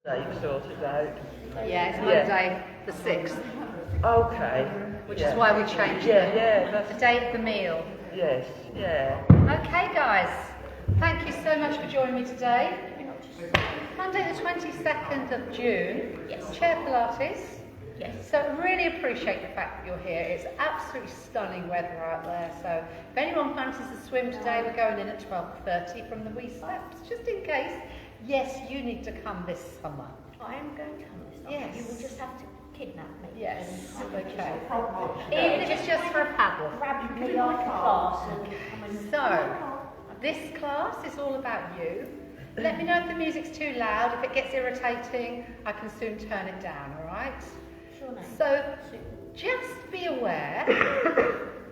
You've sorted out. Yeah, it's Monday the 6th, Okay. which is why we changed the date of the meal. Yes, yeah. Okay, guys, thank you so much for joining me today. Monday the 22nd of June, Chair Pilates. Yes. So I really appreciate the fact that you're here. It's absolutely stunning weather out there. So if anyone fancies a swim today, we're going in at 12:30 from the Wee Steps, just in case. Yes, you need to come this summer. I am going to come this summer. Yes. You will just have to kidnap me. Yes, And okay. just Even if it's just for a paddle. grab me like a class and come and... So, this class is all about you. Let me know if the music's too loud. If it gets irritating, I can soon turn it down, alright? Sure name. So, just be aware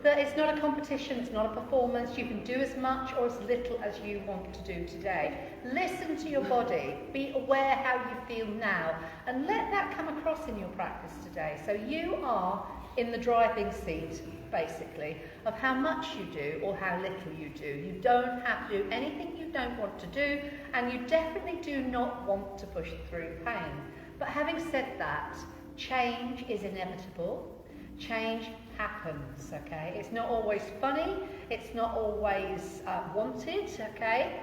that it's not a competition, it's not a performance. You can do as much or as little as you want to do today. Listen to your body, be aware how you feel now, and let that come across in your practice today. So you are in the driving seat, basically, of how much you do or how little you do. You don't have to do anything you don't want to do, and you definitely do not want to push through pain. But having said that, change is inevitable. Change happens, okay? It's not always funny, it's not always wanted, okay?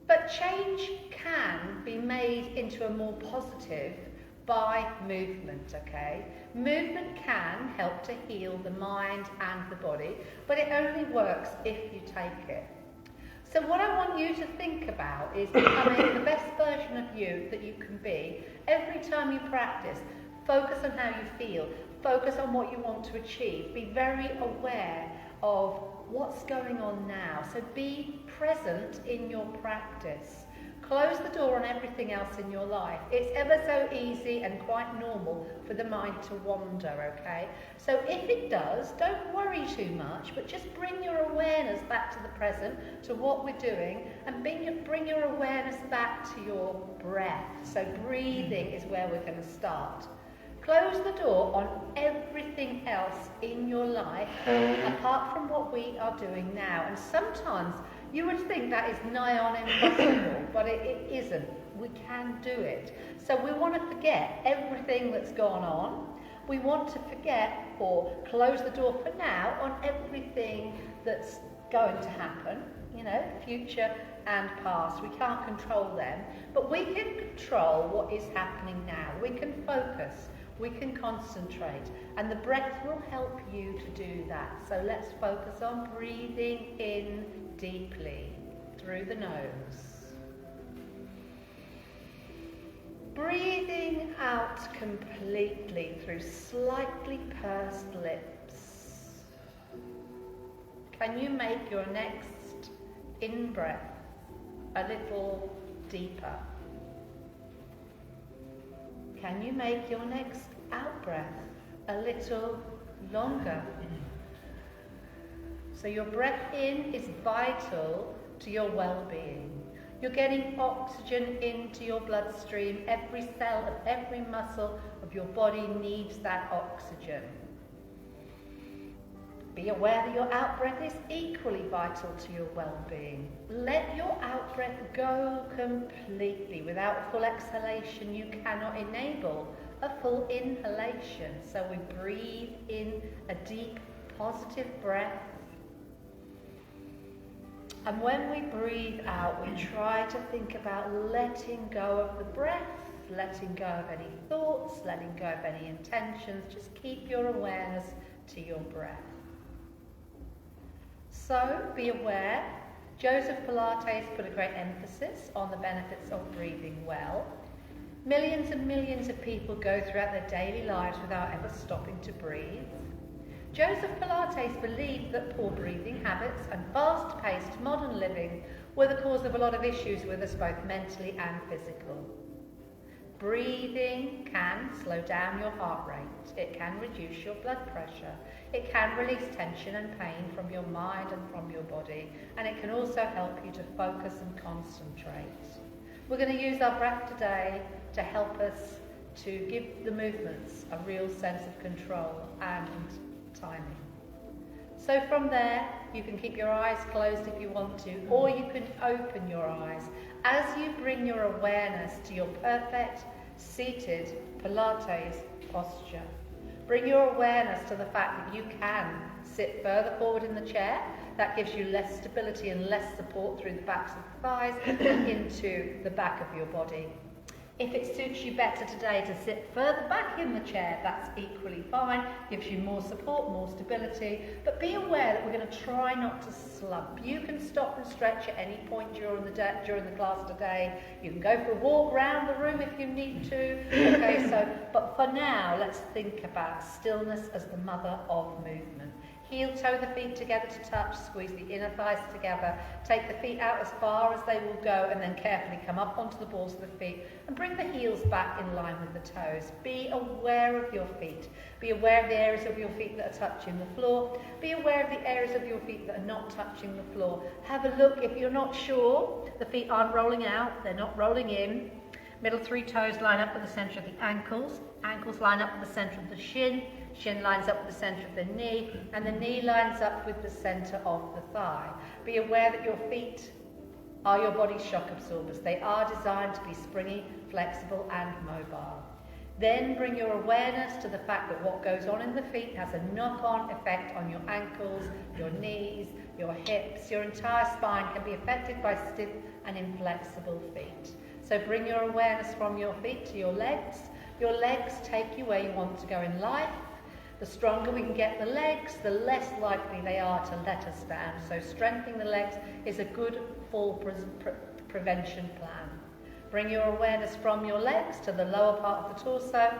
But change can be made into a more positive by movement, okay? Movement can help to heal the mind and the body, but it only works if you take it. So what I want you to think about is becoming the best version of you that you can be. Every time you practice, focus on how you feel. Focus on what you want to achieve. Be very aware of what's going on now. So be present in your practice. Close the door on everything else in your life. It's ever so easy and quite normal for the mind to wander, okay? So if it does, don't worry too much, but just bring your awareness back to the present, to what we're doing, and bring your awareness back to your breath. So breathing is where we're going to start. Close the door on everything else in your life apart from what we are doing now. And sometimes you would think that is nigh on impossible, but it isn't. We can do it. So we want to forget everything that's gone on. We want to forget or close the door for now on everything that's going to happen, you know, future and past. We can't control them, but we can control what is happening now. We can focus. We can concentrate, and the breath will help you to do that. So let's focus on breathing in deeply through the nose. Breathing out completely through slightly pursed lips. Can you make your next in-breath a little deeper? Can you make your next out-breath a little longer? So your breath in is vital to your well-being. You're getting oxygen into your bloodstream. Every cell of every muscle of your body needs that oxygen. Be aware that your out-breath is equally vital to your well-being. Let your out-breath go completely. Without full exhalation, you cannot enable a full inhalation. So we breathe in a deep, positive breath. And when we breathe out, we try to think about letting go of the breath, letting go of any thoughts, letting go of any intentions. Just keep your awareness to your breath. So, be aware, Joseph Pilates put a great emphasis on the benefits of breathing well. Millions and millions of people go throughout their daily lives without ever stopping to breathe. Joseph Pilates believed that poor breathing habits and fast-paced modern living were the cause of a lot of issues with us, both mentally and physical. Breathing can slow down your heart rate. It can reduce your blood pressure. It can release tension and pain from your mind and from your body. And it can also help you to focus and concentrate. We're going to use our breath today to help us to give the movements a real sense of control and timing. So from there, you can keep your eyes closed if you want to, or you can open your eyes as you bring your awareness to your perfect seated Pilates posture. Bring your awareness to the fact that you can sit further forward in the chair. That gives you less stability and less support through the backs of the thighs and into the back of your body. If it suits you better today to sit further back in the chair, that's equally fine. Gives you more support, more stability. But be aware that we're going to try not to slump. You can stop and stretch at any point during the class today. You can go for a walk around the room if you need to. Okay, but for now, let's think about stillness as the mother of movement. Heel toe the feet together to touch, squeeze the inner thighs together, take the feet out as far as they will go, and then carefully come up onto the balls of the feet and bring the heels back in line with the toes. Be aware of your feet. Be aware of the areas of your feet that are touching the floor. Be aware of the areas of your feet that are not touching the floor. Have a look. If you're not sure, the feet aren't rolling out, they're not rolling in. Middle three toes line up with the centre of the ankles. Ankles line up with the centre of the shin. Shin lines up with the centre of the knee, and the knee lines up with the centre of the thigh. Be aware that your feet are your body's shock absorbers. They are designed to be springy, flexible and mobile. Then bring your awareness to the fact that what goes on in the feet has a knock-on effect on your ankles, your knees, your hips. Your entire spine can be affected by stiff and inflexible feet. So bring your awareness from your feet to your legs. Your legs take you where you want to go in life. The stronger we can get the legs, the less likely they are to let us down. So strengthening the legs is a good fall prevention plan. Bring your awareness from your legs to the lower part of the torso.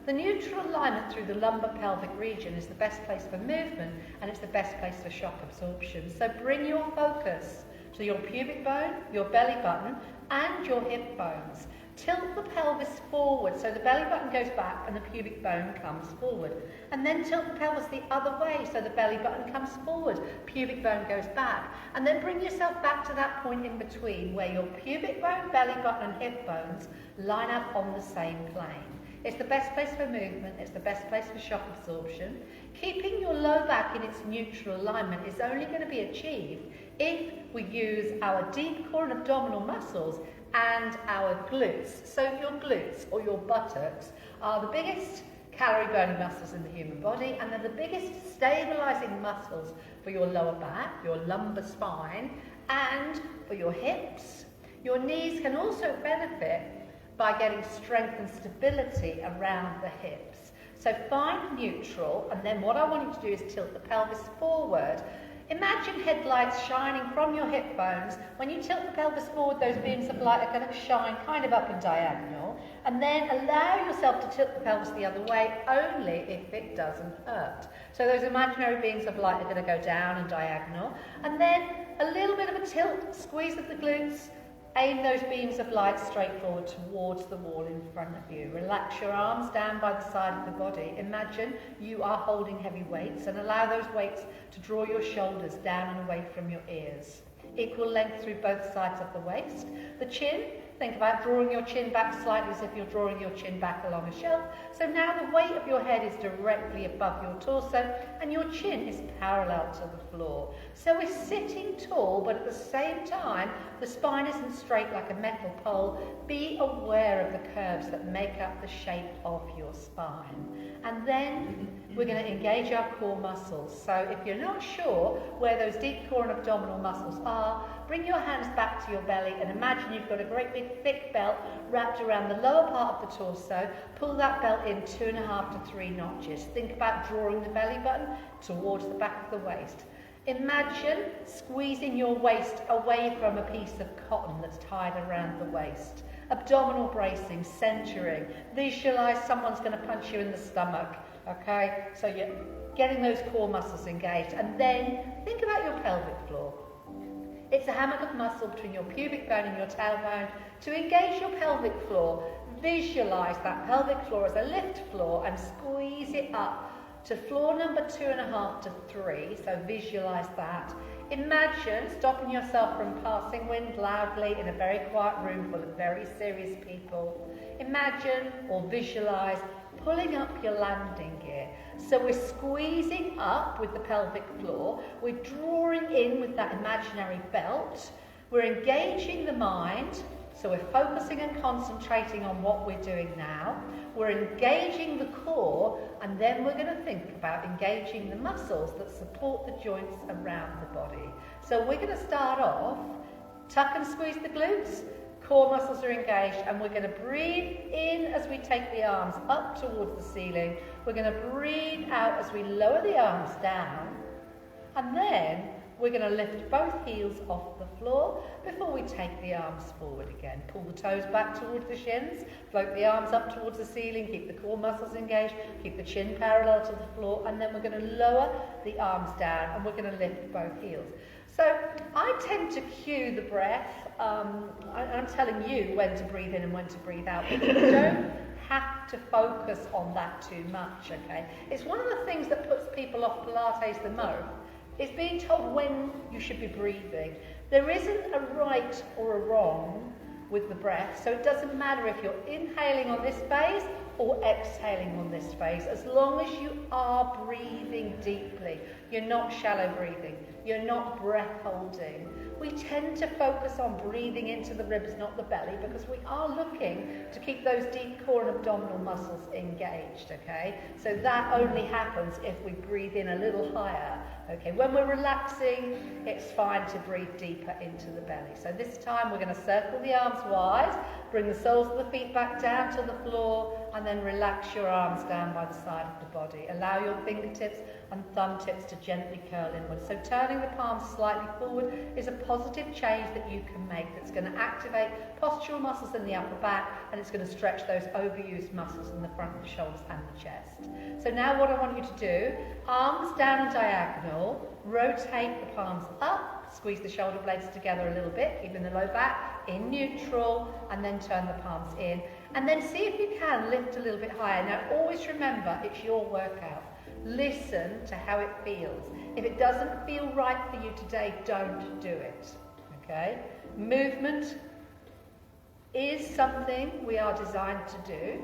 The neutral alignment through the lumbar pelvic region is the best place for movement, and it's the best place for shock absorption. So bring your focus to your pubic bone, your belly button, and your hip bones. Tilt the pelvis forward so the belly button goes back and the pubic bone comes forward. And then tilt the pelvis the other way so the belly button comes forward, pubic bone goes back. And then bring yourself back to that point in between where your pubic bone, belly button and hip bones line up on the same plane. It's the best place for movement, it's the best place for shock absorption. Keeping your low back in its neutral alignment is only going to be achieved if we use our deep core and abdominal muscles and our glutes. So your glutes or your buttocks are the biggest calorie burning muscles in the human body, and they're the biggest stabilizing muscles for your lower back, your lumbar spine, and for your hips. Your knees can also benefit by getting strength and stability around the hips. So find neutral, and then what I want you to do is tilt the pelvis forward. Imagine headlights shining from your hip bones. When you tilt the pelvis forward, those beams of light are going to shine kind of up and diagonal. And then allow yourself to tilt the pelvis the other way, only if it doesn't hurt. So those imaginary beams of light are going to go down and diagonal. And then a little bit of a tilt, squeeze of the glutes. Aim those beams of light straight forward towards the wall in front of you. Relax your arms down by the side of the body. Imagine you are holding heavy weights and allow those weights to draw your shoulders down and away from your ears. Equal length through both sides of the waist. The chin, think about drawing your chin back slightly as if you're drawing your chin back along a shelf. So now the weight of your head is directly above your torso and your chin is parallel to the floor. So we're sitting tall, but at the same time, the spine isn't straight like a metal pole. Be aware of the curves that make up the shape of your spine. And then we're going to engage our core muscles. So if you're not sure where those deep core and abdominal muscles are, bring your hands back to your belly and imagine you've got a great big thick belt wrapped around the lower part of the torso. Pull that belt in 2.5 to 3 notches. Think about drawing the belly button towards the back of the waist. Imagine squeezing your waist away from a piece of cotton that's tied around the waist. Abdominal bracing, centering. Visualize someone's going to punch you in the stomach. Okay, so you're getting those core muscles engaged. And then think about your pelvic floor. It's a hammock of muscle between your pubic bone and your tailbone. To engage your pelvic floor, visualize that pelvic floor as a lift floor and squeeze it up to floor number 2.5 to 3. So visualize that. Imagine stopping yourself from passing wind loudly in a very quiet room full of very serious people. Imagine or visualize pulling up your landing gear. So we're squeezing up with the pelvic floor, we're drawing in with that imaginary belt, We're engaging the mind, so we're focusing and concentrating on what we're doing now. We're engaging the core, and then we're going to think about engaging the muscles that support the joints around the body. So we're going to start off, tuck and squeeze the glutes, core muscles are engaged, and we're going to breathe in as we take the arms up towards the ceiling. We're going to breathe out as we lower the arms down, and then we're going to lift both heels off the floor before we take the arms forward again. Pull the toes back towards the shins, float the arms up towards the ceiling, keep the core muscles engaged, keep the chin parallel to the floor, and then we're going to lower the arms down and we're going to lift both heels. So I tend to cue the breath. I'm telling you when to breathe in and when to breathe out. But you don't have to focus on that too much, okay? It's one of the things that puts people off Pilates the most. It's being told when you should be breathing. There isn't a right or a wrong with the breath, so it doesn't matter if you're inhaling on this phase or exhaling on this phase, as long as you are breathing deeply. You're not shallow breathing. You're not breath holding. We tend to focus on breathing into the ribs, not the belly, because we are looking to keep those deep core and abdominal muscles engaged, okay? So that only happens if we breathe in a little higher, okay? When we're relaxing, it's fine to breathe deeper into the belly. So this time we're going to circle the arms wide, bring the soles of the feet back down to the floor, and then relax your arms down by the side of the body. Allow your fingertips and thumb tips to gently curl inwards. So turning the palms slightly forward is a positive change that you can make that's going to activate postural muscles in the upper back, and it's going to stretch those overused muscles in the front of the shoulders and the chest. So now what I want you to do, arms down and diagonal, rotate the palms up, squeeze the shoulder blades together a little bit, keeping the low back in neutral, and then turn the palms in. And then see if you can lift a little bit higher. Now always remember, it's your workout. Listen to how it feels. If it doesn't feel right for you today, don't do it, okay? Movement is something we are designed to do.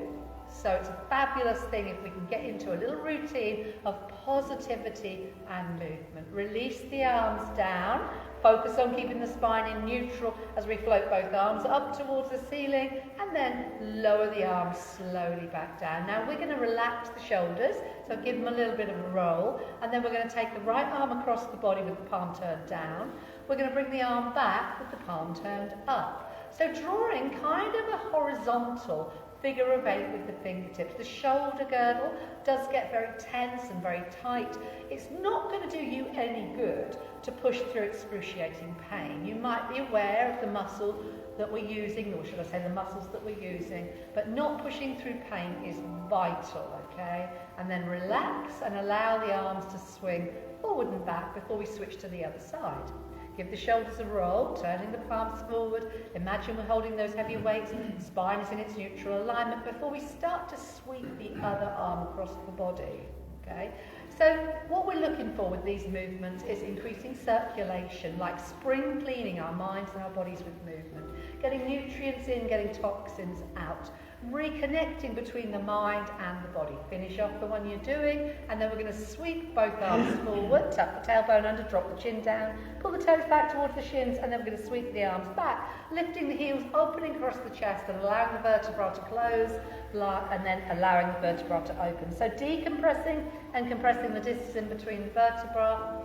So it's a fabulous thing if we can get into a little routine of positivity and movement. Release the arms down. Focus on keeping the spine in neutral as we float both arms up towards the ceiling, and then lower the arms slowly back down. Now we're going to relax the shoulders, so give them a little bit of a roll, and then we're going to take the right arm across the body with the palm turned down. We're going to bring the arm back with the palm turned up. So drawing kind of a horizontal figure of 8 with the fingertips. The shoulder girdle does get very tense and very tight. It's not going to do you any good to push through excruciating pain. You might be aware of the muscle that we're using, or should I say the muscles that we're using, but not pushing through pain is vital, okay? And then relax and allow the arms to swing forward and back before we switch to the other side. Give the shoulders a roll, turning the palms forward. Imagine we're holding those heavy weights. Spine is in its neutral alignment before we start to sweep the other arm across the body. Okay? So what we're looking for with these movements is increasing circulation, like spring cleaning our minds and our bodies with movement. Getting nutrients in, getting toxins out. Reconnecting between the mind and the body. Finish off the one you're doing, and then we're going to sweep both arms forward, tuck the tailbone under, drop the chin down, pull the toes back towards the shins, and then we're going to sweep the arms back, lifting the heels, opening across the chest and allowing the vertebra to close, and then allowing the vertebra to open. So decompressing and compressing the distance in between the vertebra,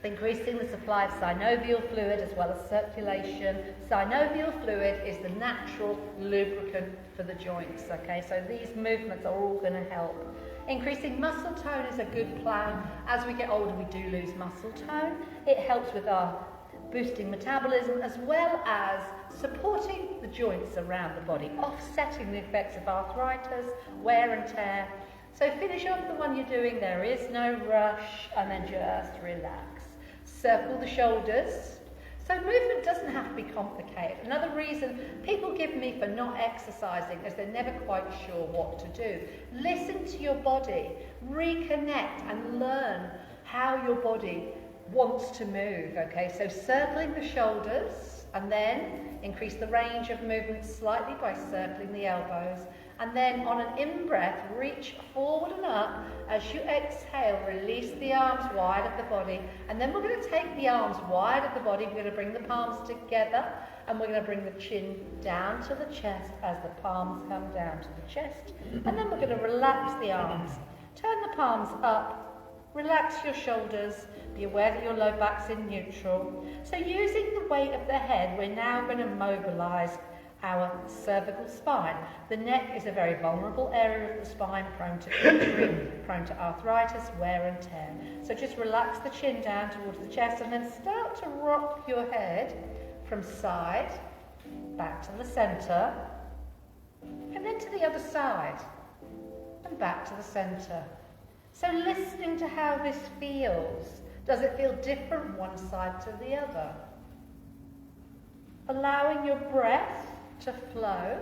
increasing the supply of synovial fluid as well as circulation. Synovial fluid is the natural lubricant for the joints, okay? So these movements are all going to help. Increasing muscle tone is a good plan. As we get older, we do lose muscle tone. It helps with our boosting metabolism as well as supporting the joints around the body, offsetting the effects of arthritis, wear and tear. So finish off the one you're doing, there is no rush, and then just relax. Circle the shoulders. So movement doesn't have to be complicated. Another reason people give me for not exercising is they're never quite sure what to do. Listen to your body, reconnect and learn how your body wants to move, okay? So circling the shoulders, And then increase the range of movement slightly by circling the elbows. And then on an in-breath, reach forward and up. As you exhale, release the arms wide of the body. And then we're going to take the arms wide of the body. We're going to bring the palms together. And we're going to bring the chin down to the chest as the palms come down to the chest. And then we're going to relax the arms. Turn the palms up. Relax your shoulders. Be aware that your low back's in neutral. So using the weight of the head, we're now going to mobilise our cervical spine. The neck is a very vulnerable area of the spine, prone to injury, prone to arthritis, wear and tear. So just relax the chin down towards the chest and then start to rock your head from side, back to the centre, and then to the other side, and back to the centre. So listening to how this feels. Does it feel different one side to the other? Allowing your breath to flow.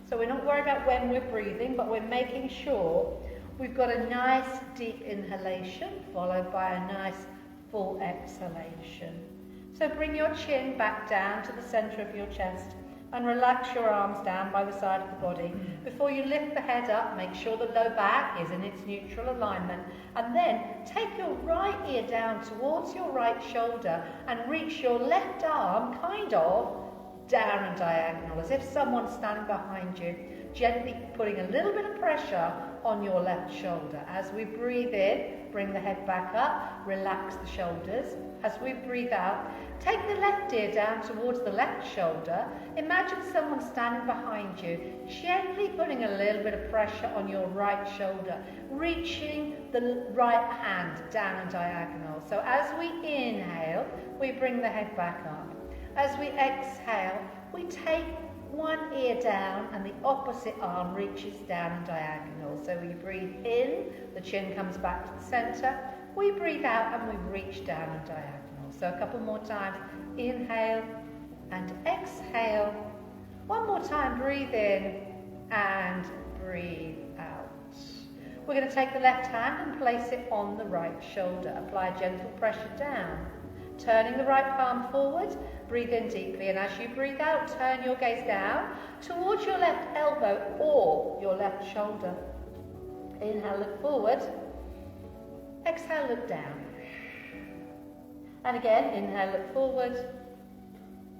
So we're not worried about when we're breathing, but we're making sure we've got a nice deep inhalation followed by a nice full exhalation. So bring your chin back down to the centre of your chest and relax your arms down by the side of the body. Before you lift the head up, make sure the low back is in its neutral alignment. And then take your right ear down towards your right shoulder and reach your left arm kind of down and diagonal, as if someone's standing behind you, gently putting a little bit of pressure on your left shoulder. As we breathe in, bring the head back up, relax the shoulders. As we breathe out, take the left ear down towards the left shoulder. Imagine someone standing behind you, gently putting a little bit of pressure on your right shoulder, reaching the right hand down and diagonal. So as we inhale, we bring the head back up. As we exhale, we take one ear down and the opposite arm reaches down and diagonal. So we breathe in, the chin comes back to the centre. We breathe out and we reach down and diagonal. So a couple more times. Inhale and exhale. One more time, breathe in and breathe out. We're going to take the left hand and place it on the right shoulder. Apply gentle pressure down. Turning the right palm forward, breathe in deeply, and as you breathe out, turn your gaze down towards your left elbow or your left shoulder. Inhale, look forward. Exhale, look down. And again, inhale, look forward.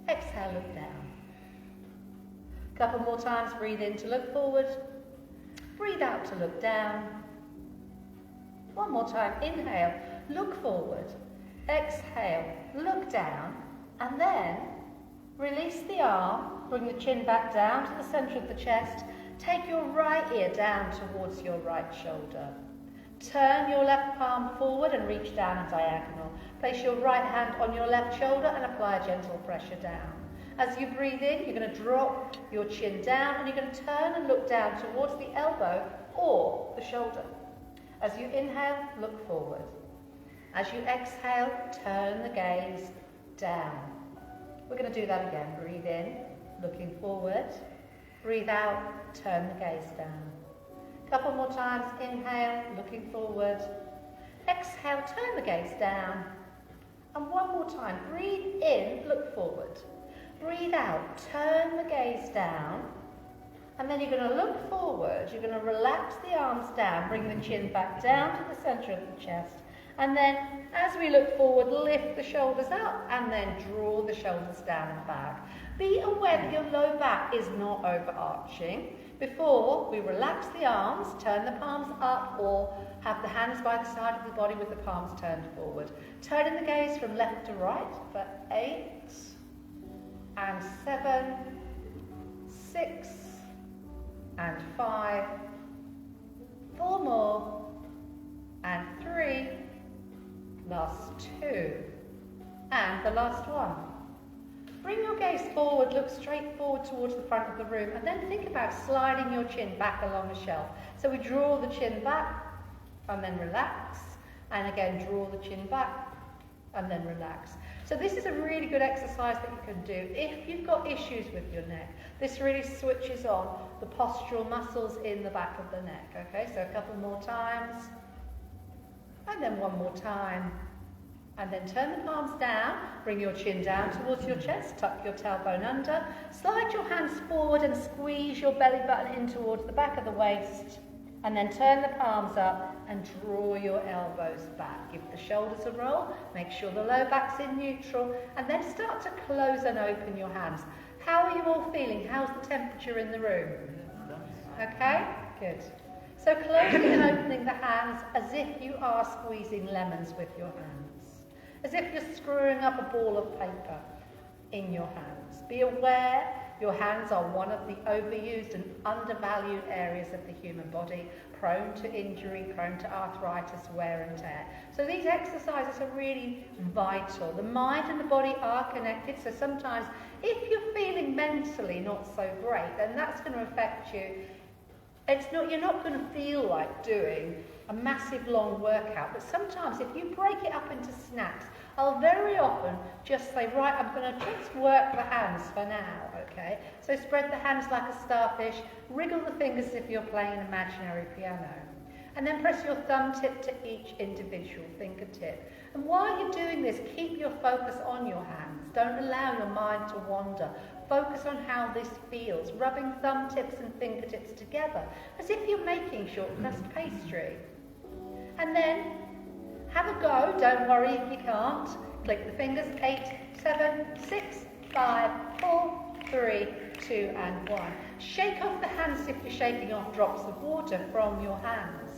Exhale, look down. Couple more times, breathe in to look forward. Breathe out to look down. One more time, inhale, look forward. Exhale, look down, and then release the arm, bring the chin back down to the centre of the chest, take your right ear down towards your right shoulder. Turn your left palm forward and reach down and diagonal. Place your right hand on your left shoulder and apply gentle pressure down. As you breathe in, you're going to drop your chin down and you're going to turn and look down towards the elbow or the shoulder. As you inhale, look forward. As you exhale, turn the gaze down. We're going to do that again. Breathe in, looking forward. Breathe out, turn the gaze down. Couple more times. Inhale, looking forward. Exhale, turn the gaze down. And one more time. Breathe in, look forward. Breathe out, turn the gaze down. And then you're going to look forward. You're going to relax the arms down, bring the chin back down to the centre of the chest. And then, as we look forward, lift the shoulders up and then draw the shoulders down and back. Be aware that your low back is not overarching. Before we relax the arms, turn the palms up or have the hands by the side of the body with the palms turned forward. Turning the gaze from left to right for 8 and 7, 6 and 5, 4 more and 3. Last 2, and the last one. Bring your gaze forward, look straight forward towards the front of the room, and then think about sliding your chin back along the shelf. So we draw the chin back, and then relax, and again draw the chin back, and then relax. So this is a really good exercise that you can do if you've got issues with your neck. This really switches on the postural muscles in the back of the neck. Okay, so a couple more times. And then one more time. And then turn the palms down, bring your chin down towards your chest, tuck your tailbone under, slide your hands forward and squeeze your belly button in towards the back of the waist, and then turn the palms up and draw your elbows back. Give the shoulders a roll, make sure the low back's in neutral, and then start to close and open your hands. How are you all feeling? How's the temperature in the room? Okay, good. So closing and opening the hands as if you are squeezing lemons with your hands. As if you're screwing up a ball of paper in your hands. Be aware your hands are one of the overused and undervalued areas of the human body, prone to injury, prone to arthritis, wear and tear. So these exercises are really vital. The mind and the body are connected, so sometimes if you're feeling mentally not so great, then that's going to affect you. You're not going to feel like doing a massive long workout, but sometimes if you break it up into snacks, I'll very often just say, right, I'm going to just work the hands for now, okay? So spread the hands like a starfish, wriggle the fingers as if you're playing an imaginary piano. And then press your thumb tip to each individual fingertip. And while you're doing this, keep your focus on your hands. Don't allow your mind to wander. Focus on how this feels, rubbing thumb tips and fingertips together, as if you're making short crust pastry. And then have a go, don't worry if you can't. Click the fingers, 8, 7, 6, 5, 4, 3, 2 and 1. Shake off the hands if you're shaking off drops of water from your hands.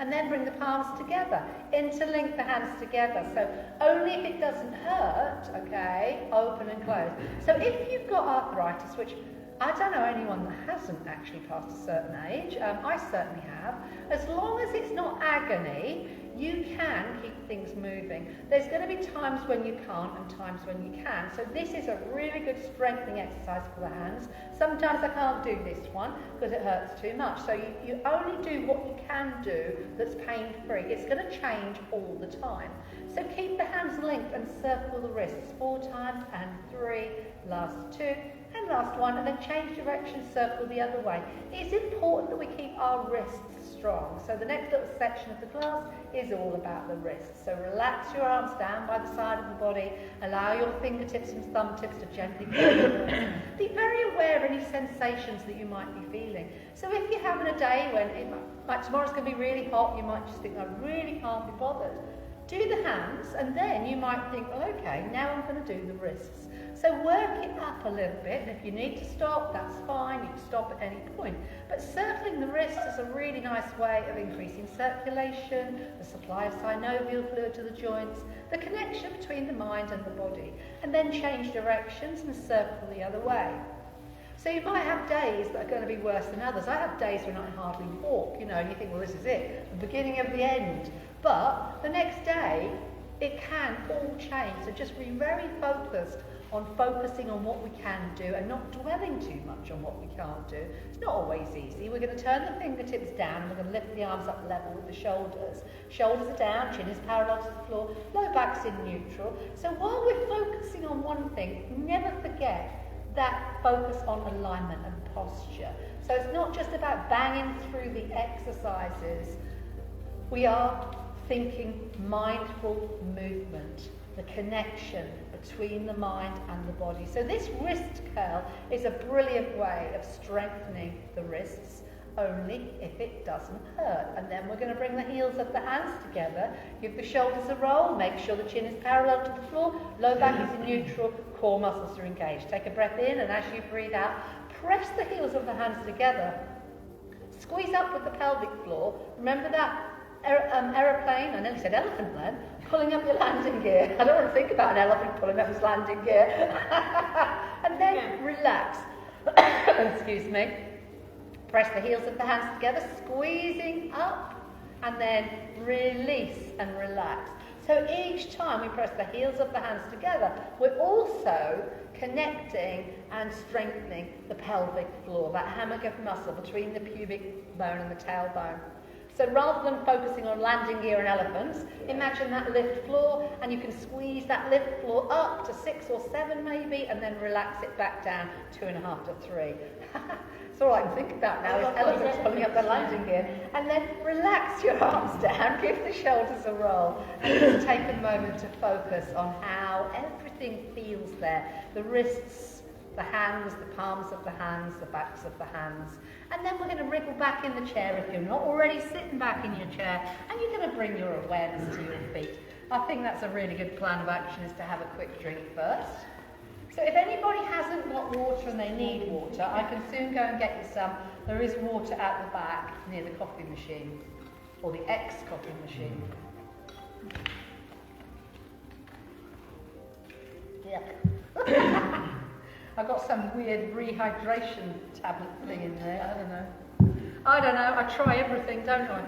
And then bring the palms together. Interlink the hands together. So only if it doesn't hurt, okay, open and close. So if you've got arthritis, which I don't know anyone that hasn't actually past a certain age, I certainly have, as long as it's not agony, you can keep things moving. There's going to be times when you can't and times when you can. So this is a really good strengthening exercise for the hands. Sometimes I can't do this one because it hurts too much. So you only do what you can do that's pain-free. It's going to change all the time. So keep the hands linked and circle the wrists 4 times and 3, last 2, and last 1, and then change direction, circle the other way. It's important that we keep our wrists strong. So the next little section of the class is all about the wrists. So relax your arms down by the side of the body, allow your fingertips and thumb tips to gently go. Be very aware of any sensations that you might be feeling. So if you're having a day when, like tomorrow's going to be really hot, you might just think, I really can't be bothered. Do the hands, and then you might think, well, okay, now I'm going to do the wrists. So work it up a little bit, and if you need to stop, that's fine, you can stop at any point. But circling the wrists is a really nice way of increasing circulation, the supply of synovial fluid to the joints, the connection between the mind and the body, and then change directions and circle the other way. So you might have days that are going to be worse than others. I have days when I hardly walk, and you think, well, this is it, the beginning of the end. But the next day, it can all change. So just be very focused on focusing on what we can do and not dwelling too much on what we can't do. It's not always easy. We're going to turn the fingertips down and we're going to lift the arms up level with the shoulders. Shoulders are down, chin is parallel to the floor, low back's in neutral. So while we're focusing on one thing, never forget that focus on alignment and posture. So it's not just about banging through the exercises. We are thinking mindful movement, the connection between the mind and the body. So this wrist curl is a brilliant way of strengthening the wrists, only if it doesn't hurt. And then we're going to bring the heels of the hands together, give the shoulders a roll, make sure the chin is parallel to the floor, low back is in neutral, core muscles are engaged. Take a breath in, and as you breathe out, press the heels of the hands together. Squeeze up with the pelvic floor. Remember that aeroplane, I nearly said elephant then, pulling up your landing gear. I don't want to think about an elephant pulling up his landing gear. And then relax. Excuse me. Press the heels of the hands together, squeezing up, and then release and relax. So each time we press the heels of the hands together, we're also connecting and strengthening the pelvic floor, that hammock of muscle between the pubic bone and the tailbone. So rather than focusing on landing gear and elephants, imagine that lift floor, and you can squeeze that lift floor up to 6 or 7 maybe, and then relax it back down 2.5 to 3. It's all I can think about now is elephants pulling up their landing gear. And then relax your arms down, give the shoulders a roll, and just take a moment to focus on how everything feels there. The wrists, the hands, the palms of the hands, the backs of the hands. And then we're going to wriggle back in the chair if you're not already sitting back in your chair, and you're going to bring your awareness to your feet. I think that's a really good plan of action, is to have a quick drink first. So if anybody hasn't got water and they need water, I can soon go and get you some. There is water at the back near the coffee machine, or the ex-coffee machine. Yeah. I've got some weird rehydration tablet thing in there, I don't know, I try everything, don't I?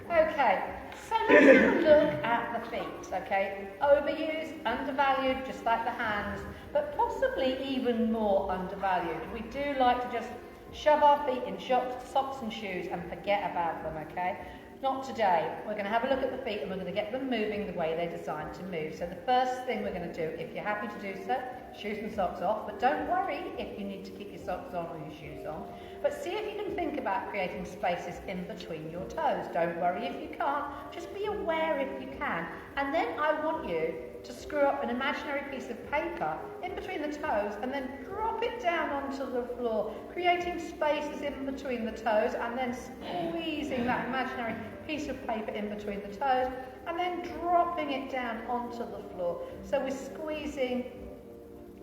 Okay, so let's have a look at the feet, okay? Overused, undervalued, just like the hands, but possibly even more undervalued. We do like to just shove our feet in socks and shoes and forget about them, okay? Not today. We're going to have a look at the feet and we're going to get them moving the way they're designed to move. So the first thing we're going to do, if you're happy to do so, shoes and socks off, but don't worry if you need to keep your socks on or your shoes on. But see if you can think about creating spaces in between your toes. Don't worry if you can't, just be aware if you can. And then I want you to screw up an imaginary piece of paper in between the toes and then drop it down onto the floor, creating spaces in between the toes and then squeezing that imaginary piece of paper in between the toes and then dropping it down onto the floor. So we're squeezing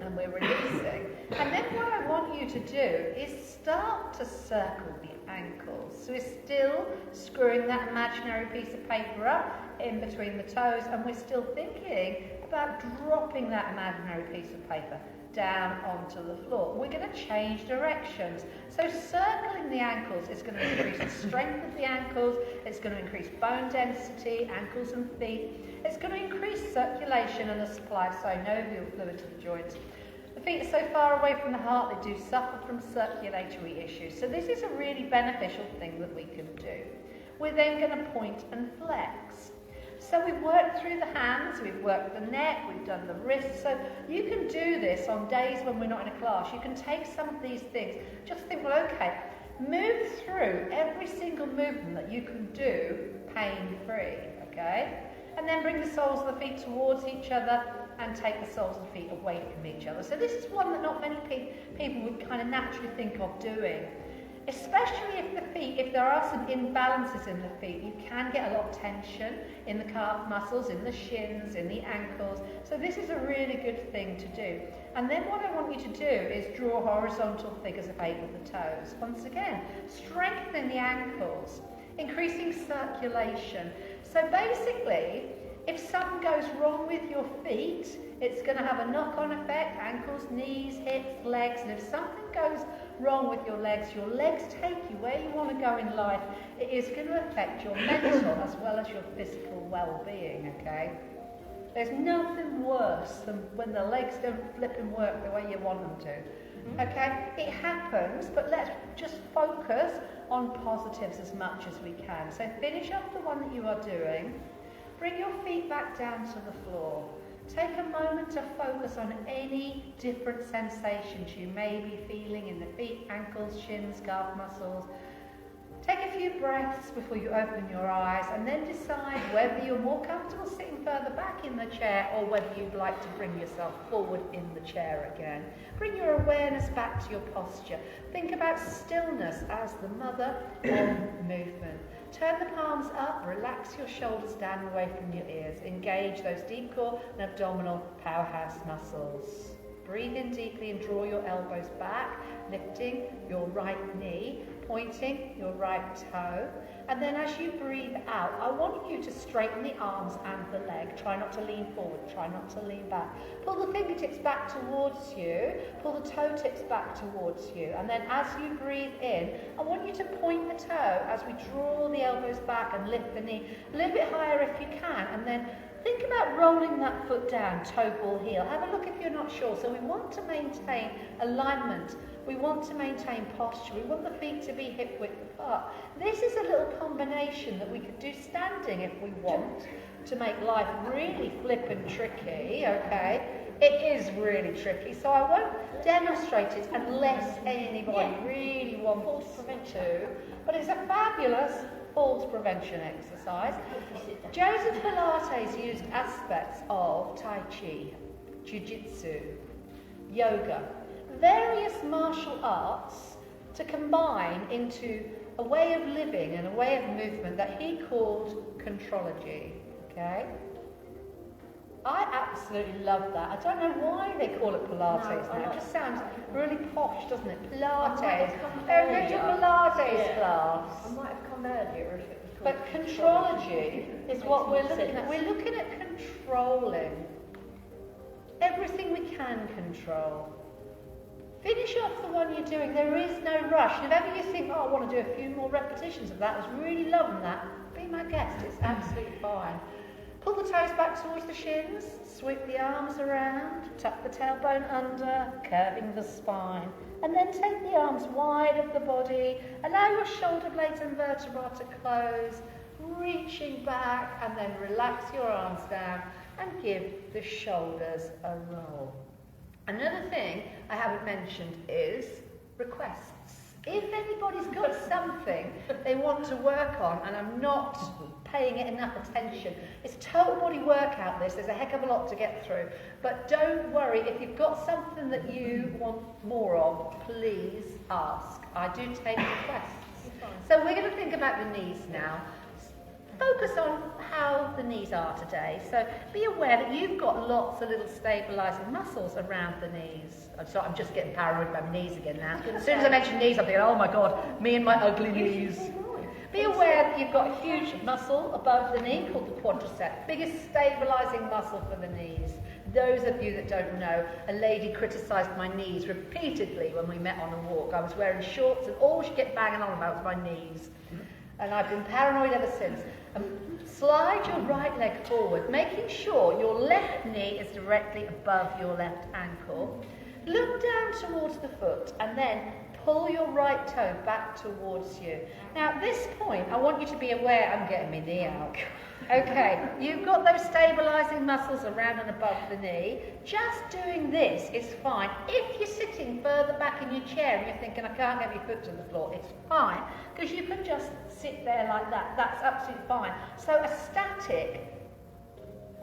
and we're releasing. And then what I want you to do is start to circle the ankles. So we're still screwing that imaginary piece of paper up in between the toes, and we're still thinking about dropping that imaginary piece of paper down onto the floor. We're going to change directions. So circling the ankles is going to increase the strength of the ankles, it's going to increase bone density, ankles and feet. It's going to increase circulation and the supply of synovial fluid to the joints. The feet are so far away from the heart, they do suffer from circulatory issues. So this is a really beneficial thing that we can do. We're then going to point and flex. So we've worked through the hands, we've worked the neck, we've done the wrists. So you can do this on days when we're not in a class. You can take some of these things, just think, well, okay, move through every single movement that you can do pain-free, okay? And then bring the soles of the feet towards each other and take the soles of the feet away from each other. So this is one that not many people would kind of naturally think of doing. Especially if there are some imbalances in the feet, you can get a lot of tension in the calf muscles, in the shins, in the ankles. So this is a really good thing to do. And then what I want you to do is draw horizontal figures of 8 with the toes. Once again, strengthening the ankles, increasing circulation. So basically, if something goes wrong with your feet, it's going to have a knock-on effect, ankles, knees, hips, legs, and if something goes wrong with your legs take you where you want to go in life. It is going to affect your mental as well as your physical well-being, okay? There's nothing worse than when the legs don't flip and work the way you want them to, okay? It happens, but let's just focus on positives as much as we can. So finish off the one that you are doing. Bring your feet back down to the floor. Take a moment to focus on any different sensations you may be feeling in the feet, ankles, shins, calf muscles. Take a few breaths before you open your eyes and then decide whether you're more comfortable sitting further back in the chair or whether you'd like to bring yourself forward in the chair again. Bring your awareness back to your posture. Think about stillness as the mother of movement. Turn the palms up, relax your shoulders down and away from your ears. Engage those deep core and abdominal powerhouse muscles. Breathe in deeply and draw your elbows back, lifting your right knee, pointing your right toe. And then as you breathe out, I want you to straighten the arms and the leg. Try not to lean forward, try not to lean back. Pull the fingertips back towards you, pull the toe tips back towards you. And then as you breathe in, I want you to point the toe as we draw the elbows back and lift the knee a little bit higher if you can. And then think about rolling that foot down, toe, ball, heel. Have a look if you're not sure. So we want to maintain alignment. We want to maintain posture. We want the feet to be hip width apart. This is a little combination that we could do standing if we want to make life really flippin' tricky, okay? It is really tricky, so I won't demonstrate it unless anybody really wants to. But it's a fabulous falls prevention exercise. Joseph Pilates used aspects of Tai Chi, Jiu-Jitsu, yoga, various martial arts to combine into a way of living and a way of movement that he called contrology, okay? I absolutely love that. I don't know why they call it Pilates now. It just sounds really posh, doesn't it? Pilates. They're going to Pilates class. I might have come earlier if it was called But contrology is what we're looking at. We're looking at controlling everything we can control. Finish off the one you're doing. There is no rush. If ever you think, oh, I want to do a few more repetitions of that, I was really loving that, be my guest. It's absolutely fine. Pull the toes back towards the shins, sweep the arms around, tuck the tailbone under, curving the spine. And then take the arms wide of the body, allow your shoulder blades and vertebra to close, reaching back, and then relax your arms down and give the shoulders a roll. Another thing I haven't mentioned is requests. If anybody's got something they want to work on and I'm not paying it enough attention, it's a total body workout this, there's a heck of a lot to get through. But don't worry, if you've got something that you want more of, please ask. I do take requests. So we're going to think about the knees now. Focus on how the knees are today. So be aware that you've got lots of little stabilising muscles around the knees. I'm just getting paranoid about my knees again now. As soon as I mention knees, I'm thinking, oh my God, me and my ugly knees. Be aware that you've got a huge muscle above the knee called the quadricep. Biggest stabilising muscle for the knees. Those of you that don't know, a lady criticised my knees repeatedly when we met on a walk. I was wearing shorts and all she'd get banging on about was my knees. And I've been paranoid ever since. Slide your right leg forward, making sure your left knee is directly above your left ankle. Look down towards the foot and then pull your right toe back towards you. Now at this point, I want you to be aware I'm getting my knee out. Okay, you've got those stabilising muscles around and above the knee. Just doing this is fine. If you're sitting further back in your chair and you're thinking, I can't get my foot to the floor, it's fine, because you can just sit there like that. That's absolutely fine. So a static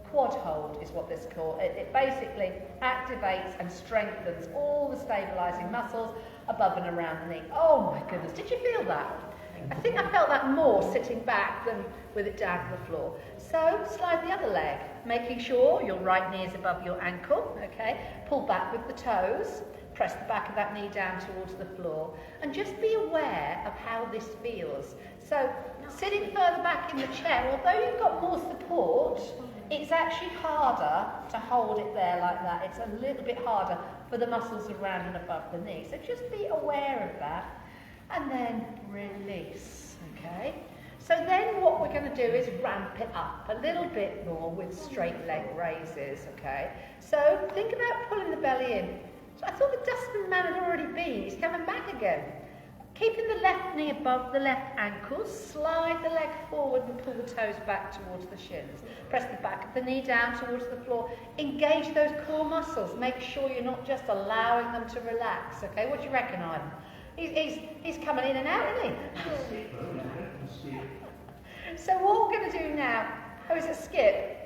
quad hold is what this is called. It basically activates and strengthens all the stabilising muscles above and around the knee. Oh my goodness, did you feel that? I think I felt that more sitting back than with it down to the floor. So slide the other leg, making sure your right knee is above your ankle, okay? Pull back with the toes, press the back of that knee down towards the floor, and just be aware of how this feels. So sitting further back in the chair, although you've got more support, it's actually harder to hold it there like that. It's a little bit harder for the muscles around and above the knee. So just be aware of that. And then release, okay? So then what we're going to do is ramp it up a little bit more with straight leg raises, okay? So think about pulling the belly in. So I thought the dustman man had already been. He's coming back again. Keeping the left knee above the left ankle, slide the leg forward and pull the toes back towards the shins. Press the back of the knee down towards the floor. Engage those core muscles. Make sure you're not just allowing them to relax, okay? What do you reckon, Ivan? He's coming in and out, isn't he? So what we're going to do now, is it Skip?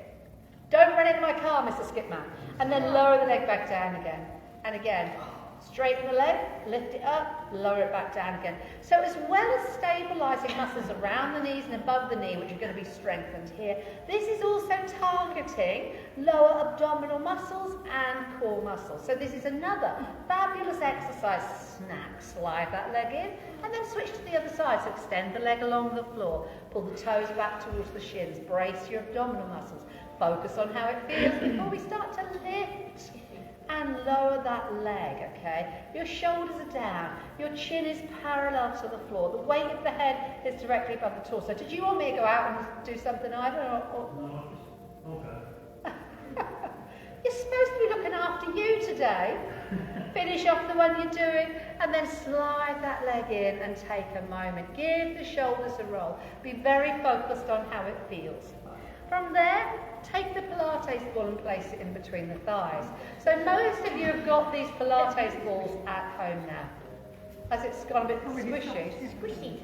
Don't run into my car, Mr. Skipman. And then lower the leg back down again. And again. Straighten the leg, lift it up, lower it back down again. So as well as stabilising muscles around the knees and above the knee, which are going to be strengthened here, this is also targeting lower abdominal muscles and core muscles. So this is another fabulous exercise. Snap, slide that leg in, and then switch to the other side. So extend the leg along the floor, pull the toes back towards the shins, brace your abdominal muscles. Focus on how it feels before we start to lift and lower that leg, okay? Your shoulders are down, your chin is parallel to the floor, the weight of the head is directly above the torso. Did you want me to go out and do something, Ivan? No, okay. today. Finish off the one you're doing and then slide that leg in and take a moment. Give the shoulders a roll. Be very focused on how it feels. From there, take the Pilates ball and place it in between the thighs. So most of you have got these Pilates balls at home now. As it's gone a bit squishy. Squishy.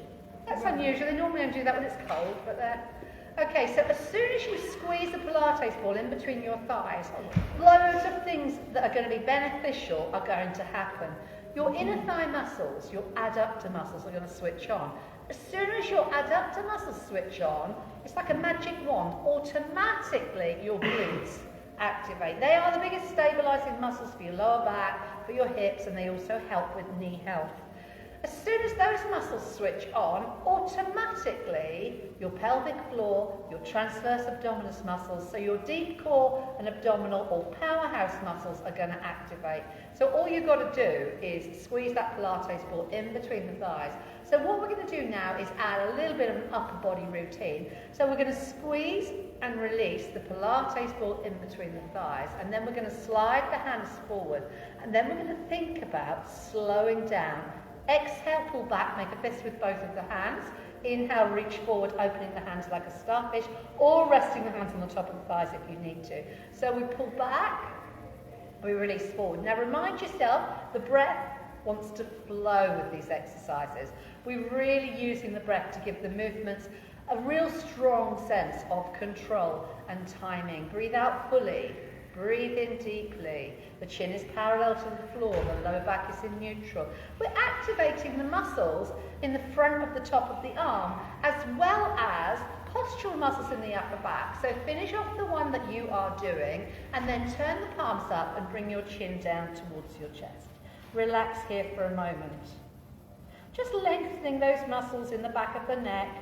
That's unusual. They normally don't do that when it's cold, but there. Okay, so as soon as you squeeze the Pilates ball in between your thighs, loads of things that are going to be beneficial are going to happen. Your inner thigh muscles, your adductor muscles are going to switch on. As soon as your adductor muscles switch on, it's like a magic wand. Automatically, your glutes activate. They are the biggest stabilizing muscles for your lower back, for your hips, and they also help with knee health. As soon as those muscles switch on, automatically your pelvic floor, your transverse abdominis muscles, so your deep core and abdominal or powerhouse muscles are going to activate. So all you've got to do is squeeze that Pilates ball in between the thighs. So what we're going to do now is add a little bit of an upper body routine. So we're going to squeeze and release the Pilates ball in between the thighs, and then we're going to slide the hands forward, and then we're going to think about slowing down. Exhale, pull back, make a fist with both of the hands. Inhale, reach forward, opening the hands like a starfish, or resting the hands on the top of the thighs if you need to. So we pull back, we release forward. Now remind yourself, the breath wants to flow with these exercises. We're really using the breath to give the movements a real strong sense of control and timing. Breathe out fully. Breathe in deeply. The chin is parallel to the floor. The lower back is in neutral. We're activating the muscles in the front of the top of the arm, as well as postural muscles in the upper back. So finish off the one that you are doing, and then turn the palms up and bring your chin down towards your chest. Relax here for a moment. Just lengthening those muscles in the back of the neck,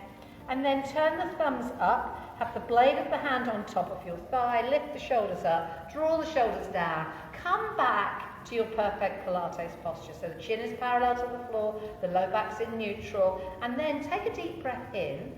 and then turn the thumbs up. Have the blade of the hand on top of your thigh, lift the shoulders up, draw the shoulders down, come back to your perfect Pilates posture. So the chin is parallel to the floor, the low back's in neutral, and then take a deep breath in.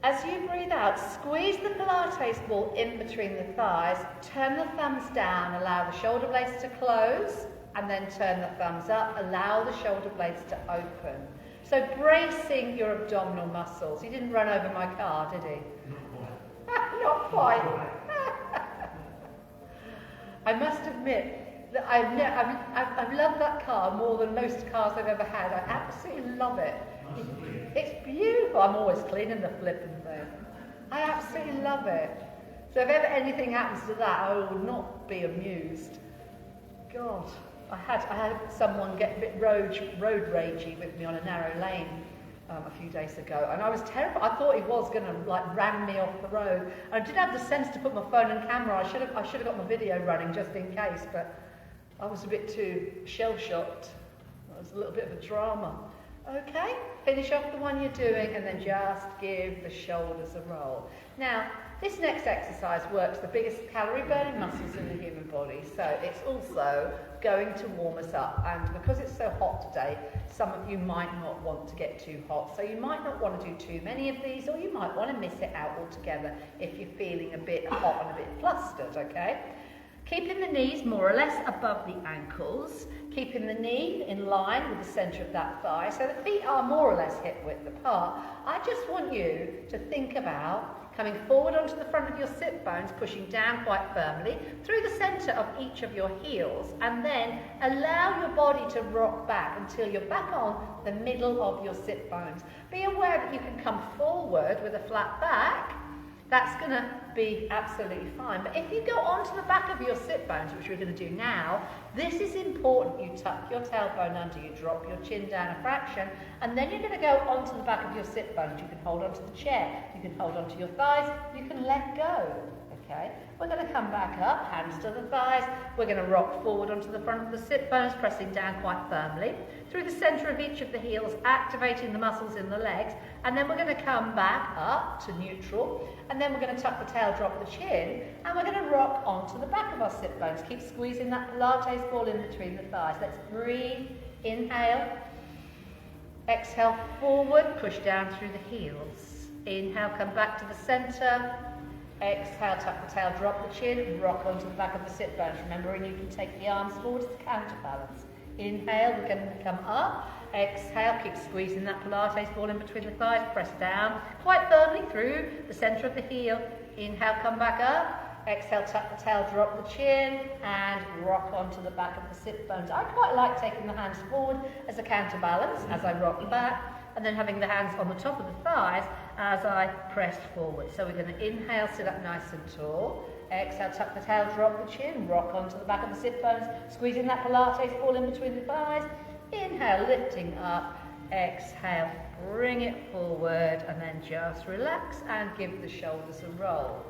As you breathe out, squeeze the Pilates ball in between the thighs, turn the thumbs down, allow the shoulder blades to close, and then turn the thumbs up, allow the shoulder blades to open. So bracing your abdominal muscles. He didn't run over my car, did he? Not quite. I must admit that I've loved that car more than most cars I've ever had. I absolutely love it. It's beautiful. I'm always cleaning the flipping thing. I absolutely love it. So if ever anything happens to that, I will not be amused. God. I had someone get a bit road ragey with me on a narrow lane a few days ago, and I was terrified. I thought he was going to like ram me off the road. I didn't have the sense to put my phone and camera. I should have got my video running just in case, but I was a bit too shell-shocked. It was a little bit of a drama. Okay, finish off the one you're doing, and then just give the shoulders a roll. Now, this next exercise works the biggest calorie-burning muscles in the human body, so it's also going to warm us up. And because it's so hot today, some of you might not want to get too hot, so you might not want to do too many of these, or you might want to miss it out altogether if you're feeling a bit hot and a bit flustered, okay? Keeping the knees more or less above the ankles, keeping the knee in line with the centre of that thigh, so the feet are more or less hip width apart. I just want you to think about coming forward onto the front of your sit bones, pushing down quite firmly through the centre of each of your heels, and then allow your body to rock back until you're back on the middle of your sit bones. Be aware that you can come forward with a flat back. That's going to be absolutely fine. But if you go onto the back of your sit bones, which we're going to do now, this is important. You tuck your tailbone under, you drop your chin down a fraction, and then you're going to go onto the back of your sit bones. You can hold onto the chair, you can hold onto your thighs, you can let go. Okay, we're going to come back up, hands to the thighs. We're going to rock forward onto the front of the sit bones, pressing down quite firmly through the centre of each of the heels, activating the muscles in the legs, and then we're going to come back up to neutral, and then we're going to tuck the tail, drop the chin, and we're going to rock onto the back of our sit bones. Keep squeezing that Pilates ball in between the thighs. Let's breathe. Inhale. Exhale forward, push down through the heels. Inhale, come back to the centre. Exhale, tuck the tail, drop the chin, rock onto the back of the sit bones. Remembering you can take the arms forward as counterbalance. Inhale, we're going to come up. Exhale, keep squeezing that Pilates ball in between the thighs. Press down quite firmly through the centre of the heel. Inhale, come back up. Exhale, tuck the tail, drop the chin, and rock onto the back of the sit bones. I quite like taking the hands forward as a counterbalance as I rock back, and then having the hands on the top of the thighs as I press forward. So we're going to inhale, sit up nice and tall. Exhale, tuck the tail, drop the chin, rock onto the back of the sit bones, squeezing that Pilates ball in between the thighs. Inhale, lifting up. Exhale, bring it forward, and then just relax and give the shoulders a roll.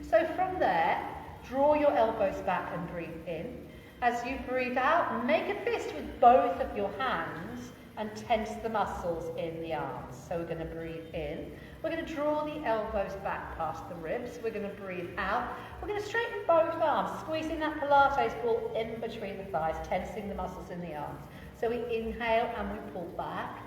So from there, draw your elbows back and breathe in. As you breathe out, make a fist with both of your hands and tense the muscles in the arms. So we're going to breathe in. We're going to draw the elbows back past the ribs. We're going to breathe out. We're going to straighten both arms, squeezing that Pilates ball in between the thighs, tensing the muscles in the arms. So we inhale and we pull back.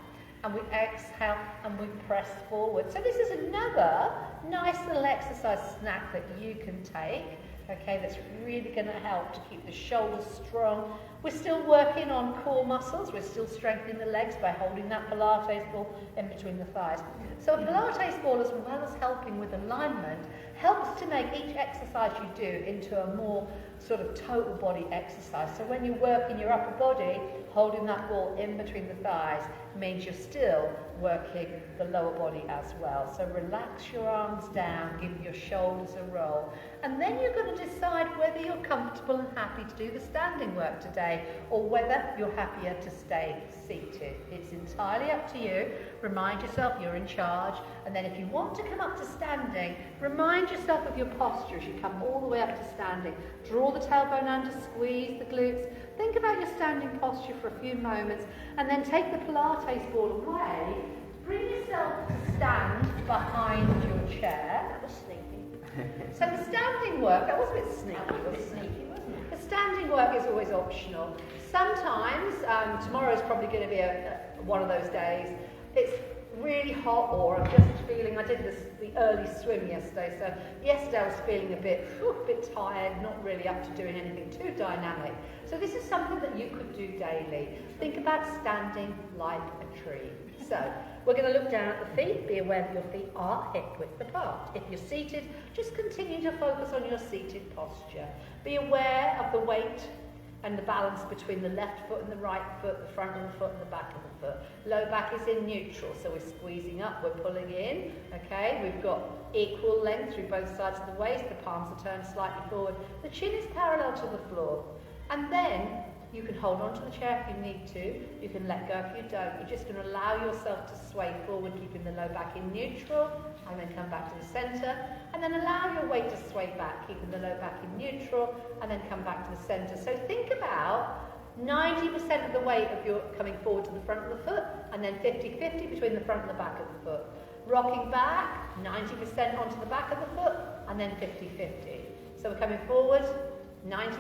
And we exhale and we press forward. So this is another nice little exercise snack that you can take, okay, that's really going to help to keep the shoulders strong. We're still working on core muscles. We're still strengthening the legs by holding that Pilates ball in between the thighs. So a Pilates ball, as well as helping with alignment, helps to make each exercise you do into a more sort of total body exercise. So when you work in your upper body, holding that ball in between the thighs means you're still working the lower body as well. So relax your arms down, give your shoulders a roll, and then you're going to decide whether you're comfortable and happy to do the standing work today, or whether you're happier to stay seated. It's entirely up to you. Remind yourself you're in charge, and then if you want to come up to standing, remind yourself of your posture as you come all the way up to standing. Draw the tailbone under, squeeze the glutes. Think about your standing posture for a few moments, and then take the Pilates ball away. Bring yourself to stand behind your chair. That was sneaky. So the standing work, that was a bit sneaky, That was a bit wasn't it? sneaky, wasn't it? The standing work is always optional. Sometimes, tomorrow's probably going to be one of those days, it's really hot, or I'm just feeling, I did the early swim yesterday, so yesterday I was feeling a bit tired, not really up to doing anything too dynamic. So this is something that you could do daily. Think about standing like a tree. So we're going to look down at the feet, be aware that your feet are hip width apart. If you're seated, just continue to focus on your seated posture. Be aware of the weight and the balance between the left foot and the right foot, the front of the foot and the back of the foot. Low back is in neutral, so we're squeezing up, we're pulling in, okay? We've got equal length through both sides of the waist, the palms are turned slightly forward, the chin is parallel to the floor. And then you can hold on to the chair if you need to, you can let go if you don't. You're just going to allow yourself to sway forward, keeping the low back in neutral, and then come back to the centre, and then allow your weight to sway back, keeping the low back in neutral, and then come back to the centre. So think about 90% of the weight of your coming forward to the front of the foot, and then 50-50 between the front and the back of the foot. Rocking back, 90% onto the back of the foot, and then 50-50. So we're coming forward, 90%,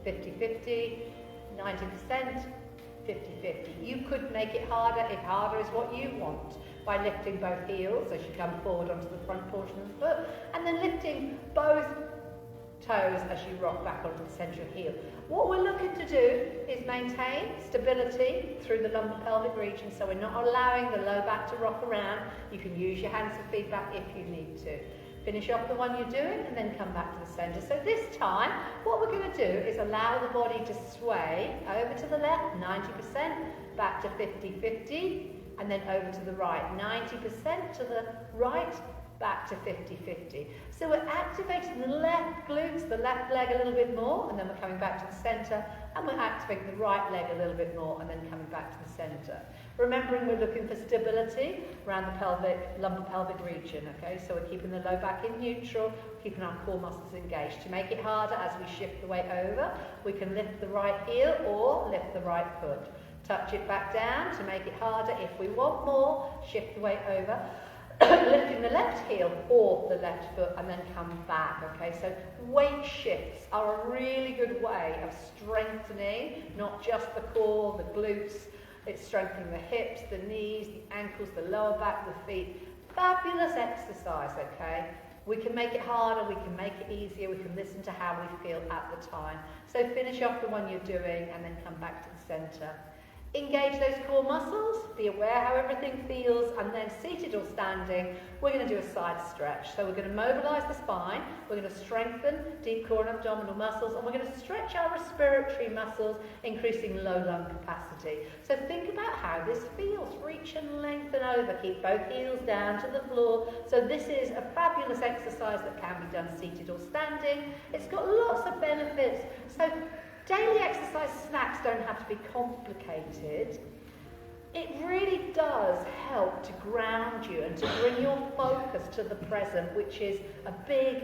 50-50, 90%, 50-50. You could make it harder if harder is what you want, by lifting both heels as you come forward onto the front portion of the foot, and then lifting both toes as you rock back onto the central heel. What we're looking to do is maintain stability through the lumbar pelvic region, so we're not allowing the low back to rock around. You can use your hands for feedback if you need to. Finish off the one you're doing and then come back to the centre. So this time, what we're going to do is allow the body to sway over to the left, 90%, back to 50-50, and then over to the right, 90% to the right, back to 50-50. So we're activating the left glutes, the left leg a little bit more, and then we're coming back to the centre, and we're activating the right leg a little bit more, and then coming back to the centre. Remembering we're looking for stability around the lumbar pelvic region, okay? So we're keeping the low back in neutral, keeping our core muscles engaged. To make it harder as we shift the weight over, we can lift the right heel or lift the right foot. Touch it back down to make it harder. If we want more, shift the weight over. Lifting the left heel or the left foot and then come back, okay? So weight shifts are a really good way of strengthening not just the core, the glutes, it's strengthening the hips, the knees, the ankles, the lower back, the feet. Fabulous exercise, okay? We can make it harder, we can make it easier, we can listen to how we feel at the time. So finish off the one you're doing and then come back to the centre. Engage those core muscles, be aware how everything feels, and then seated or standing, we're going to do a side stretch. So we're going to mobilise the spine, we're going to strengthen deep core and abdominal muscles, and we're going to stretch our respiratory muscles, increasing low lung capacity. So think about how this feels. Reach and lengthen over, keep both heels down to the floor. So this is a fabulous exercise that can be done seated or standing. It's got lots of benefits. So daily exercise snacks don't have to be complicated. It really does help to ground you and to bring your focus to the present, which is a big,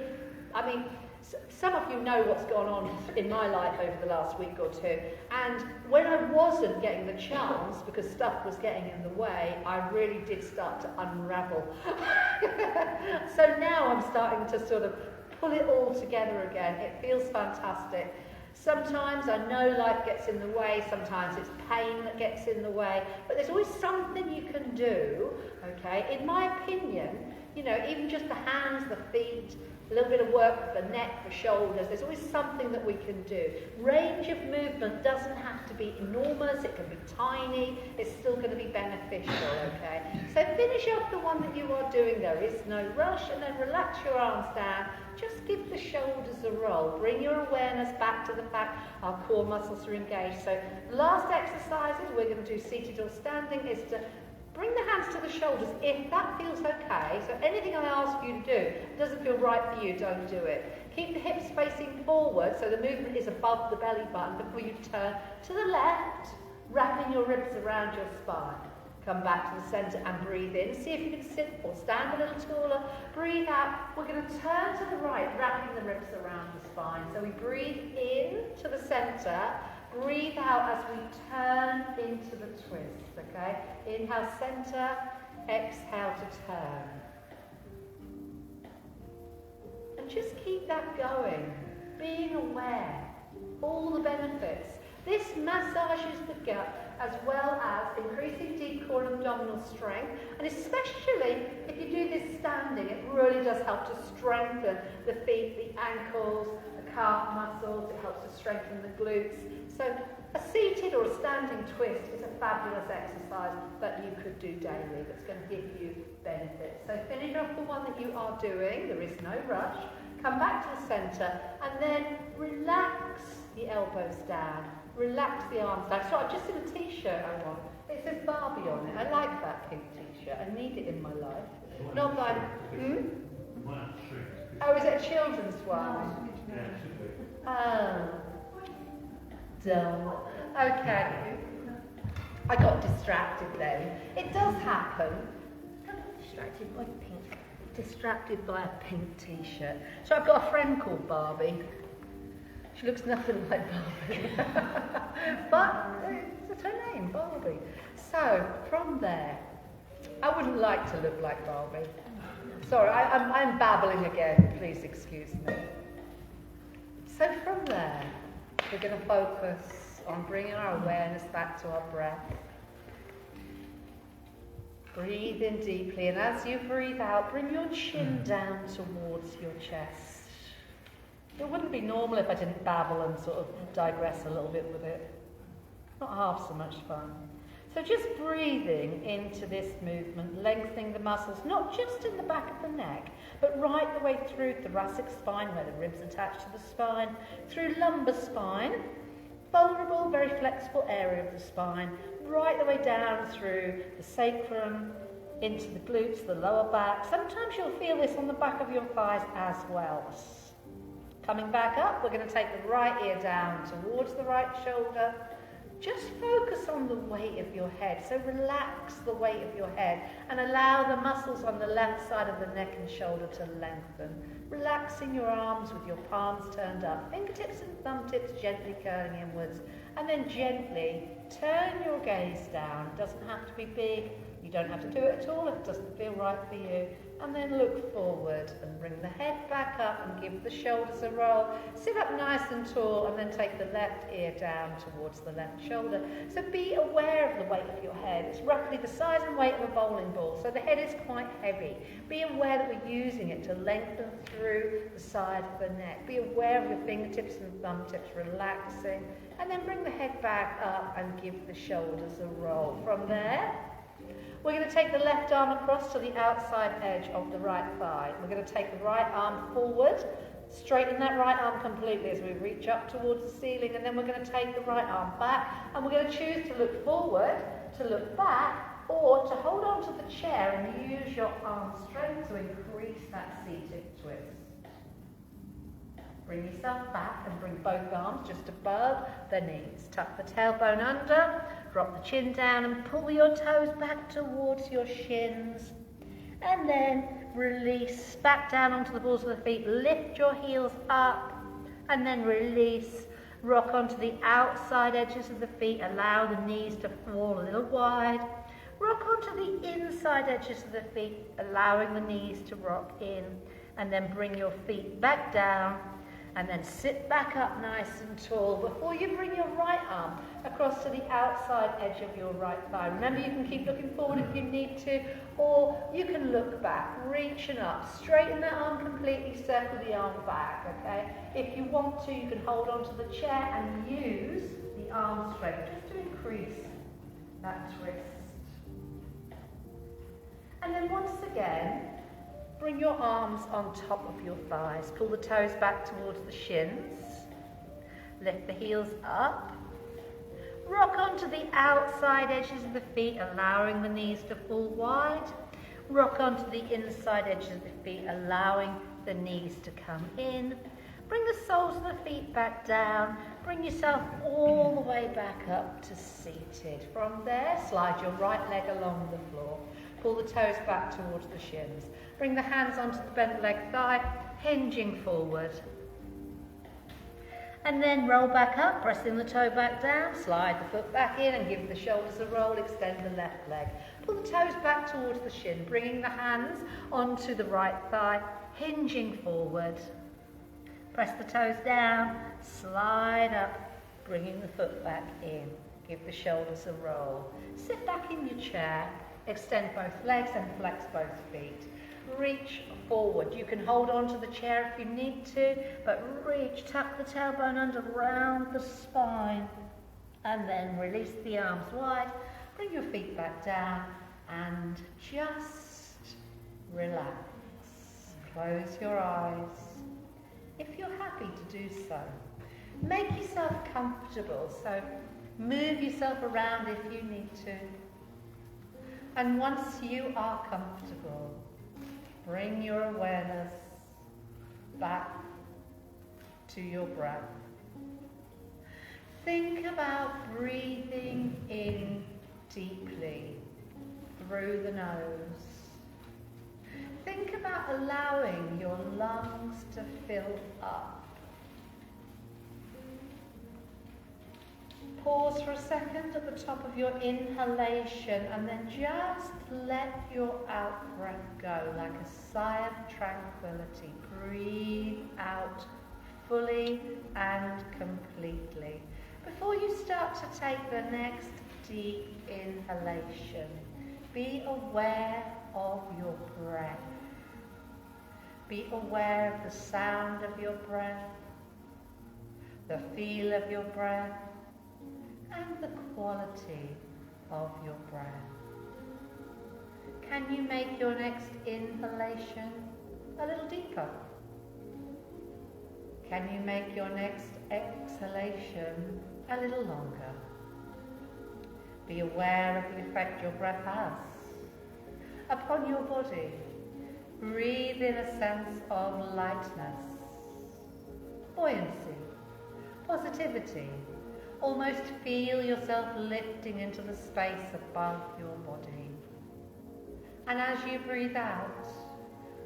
some of you know what's gone on in my life over the last week or two. And when I wasn't getting the chance, because stuff was getting in the way, I really did start to unravel. So now I'm starting to sort of pull it all together again. It feels fantastic. Sometimes I know life gets in the way, sometimes it's pain that gets in the way, but there's always something you can do, okay? In my opinion, you know, even just the hands, the feet, a little bit of work with the neck, the shoulders, there's always something that we can do. Range of movement doesn't have to be enormous, it can be tiny, it's still going to be beneficial, okay? So finish off the one that you are doing, there is no rush, and then relax your arms down. Just give the shoulders a roll. Bring your awareness back to the fact our core muscles are engaged. So last exercises we're going to do seated or standing is to bring the hands to the shoulders if that feels okay. So anything I ask you to do doesn't feel right for you, don't do it. Keep the hips facing forward so the movement is above the belly button before you turn to the left, wrapping your ribs around your spine. Come back to the centre and breathe in. See if you can sit or stand a little taller. Breathe out. We're going to turn to the right, wrapping the ribs around the spine. So we breathe in to the centre. Breathe out as we turn into the twist, okay? Inhale, centre. Exhale to turn. And just keep that going. Being aware. All the benefits. This massages the gut as well as increasing deep core and abdominal strength, and especially if you do this standing, it really does help to strengthen the feet, the ankles, the calf muscles, it helps to strengthen the glutes. So a seated or a standing twist is a fabulous exercise that you could do daily that's going to give you benefits. So finish off the one that you are doing, there is no rush, come back to the centre, and then relax the elbows down. Relax the arms down. So I've just seen a t-shirt I want. It says Barbie on it. I like that pink t-shirt. I need it in my life. Not that Oh, is it a children's one? Oh. Dumb. Okay. I got distracted then. It does happen. I got distracted by a pink t-shirt. So I've got a friend called Barbie. She looks nothing like Barbie. But that's her name, Barbie. So, from there, I wouldn't like to look like Barbie. Sorry, I'm babbling again, please excuse me. So from there, we're going to focus on bringing our awareness back to our breath. Breathe in deeply, and as you breathe out, bring your chin down towards your chest. It wouldn't be normal if I didn't babble and sort of digress a little bit with it. Not half so much fun. So just breathing into this movement, lengthening the muscles, not just in the back of the neck, but right the way through thoracic spine, where the ribs attach to the spine, through lumbar spine, vulnerable, very flexible area of the spine, right the way down through the sacrum, into the glutes, the lower back. Sometimes you'll feel this on the back of your thighs as well. Coming back up, we're going to take the right ear down towards the right shoulder. Just focus on the weight of your head. So relax the weight of your head and allow the muscles on the left side of the neck and shoulder to lengthen. Relaxing your arms with your palms turned up, fingertips and thumb tips gently curling inwards, and then gently turn your gaze down. It doesn't have to be big. You don't have to do it at all if it doesn't feel right for you. And then look forward and bring the head back up and give the shoulders a roll. Sit up nice and tall and then take the left ear down towards the left shoulder. So be aware of the weight of your head. It's roughly the size and weight of a bowling ball, so the head is quite heavy. Be aware that we're using it to lengthen through the side of the neck. Be aware of your fingertips and thumb tips relaxing, and then bring the head back up and give the shoulders a roll. From there, we're going to take the left arm across to the outside edge of the right thigh. We're going to take the right arm forward, straighten that right arm completely as we reach up towards the ceiling, and then we're going to take the right arm back, and we're going to choose to look forward, to look back, or to hold on to the chair and use your arm strength to increase that seated twist. Bring yourself back and bring both arms just above the knees. Tuck the tailbone under, drop the chin down and pull your toes back towards your shins. And then release back down onto the balls of the feet. Lift your heels up and then release. Rock onto the outside edges of the feet. Allow the knees to fall a little wide. Rock onto the inside edges of the feet, allowing the knees to rock in. And then bring your feet back down. And then sit back up nice and tall before you bring your right arm across to the outside edge of your right thigh. Remember, you can keep looking forward if you need to, or you can look back, reaching up, straighten that arm completely, circle the arm back, okay? If you want to, you can hold onto the chair and use the arm strength just to increase that twist. And then once again, bring your arms on top of your thighs. Pull the toes back towards the shins. Lift the heels up. Rock onto the outside edges of the feet, allowing the knees to fall wide. Rock onto the inside edges of the feet, allowing the knees to come in. Bring the soles of the feet back down. Bring yourself all the way back up to seated. From there, slide your right leg along the floor. Pull the toes back towards the shins. Bring the hands onto the bent leg thigh, hinging forward. And then roll back up, pressing the toe back down, slide the foot back in and give the shoulders a roll, extend the left leg. Pull the toes back towards the shin, bringing the hands onto the right thigh, hinging forward. Press the toes down, slide up, bringing the foot back in. Give the shoulders a roll. Sit back in your chair, extend both legs and flex both feet. Reach forward. You can hold on to the chair if you need to, but reach, tuck the tailbone under, round the spine, and then release the arms wide. Bring your feet back down and just relax. Close your eyes if you're happy to do so. Make yourself comfortable, so move yourself around if you need to. And once you are comfortable, bring your awareness back to your breath. Think about breathing in deeply through the nose. Think about allowing your lungs to fill up. Pause for a second at the top of your inhalation and then just let your out-breath go like a sigh of tranquility. Breathe out fully and completely. Before you start to take the next deep inhalation, be aware of your breath. Be aware of the sound of your breath, the feel of your breath, and the quality of your breath. Can you make your next inhalation a little deeper? Can you make your next exhalation a little longer? Be aware of the effect your breath has upon your body. Breathe in a sense of lightness, buoyancy, positivity. Almost feel yourself lifting into the space above your body. And as you breathe out,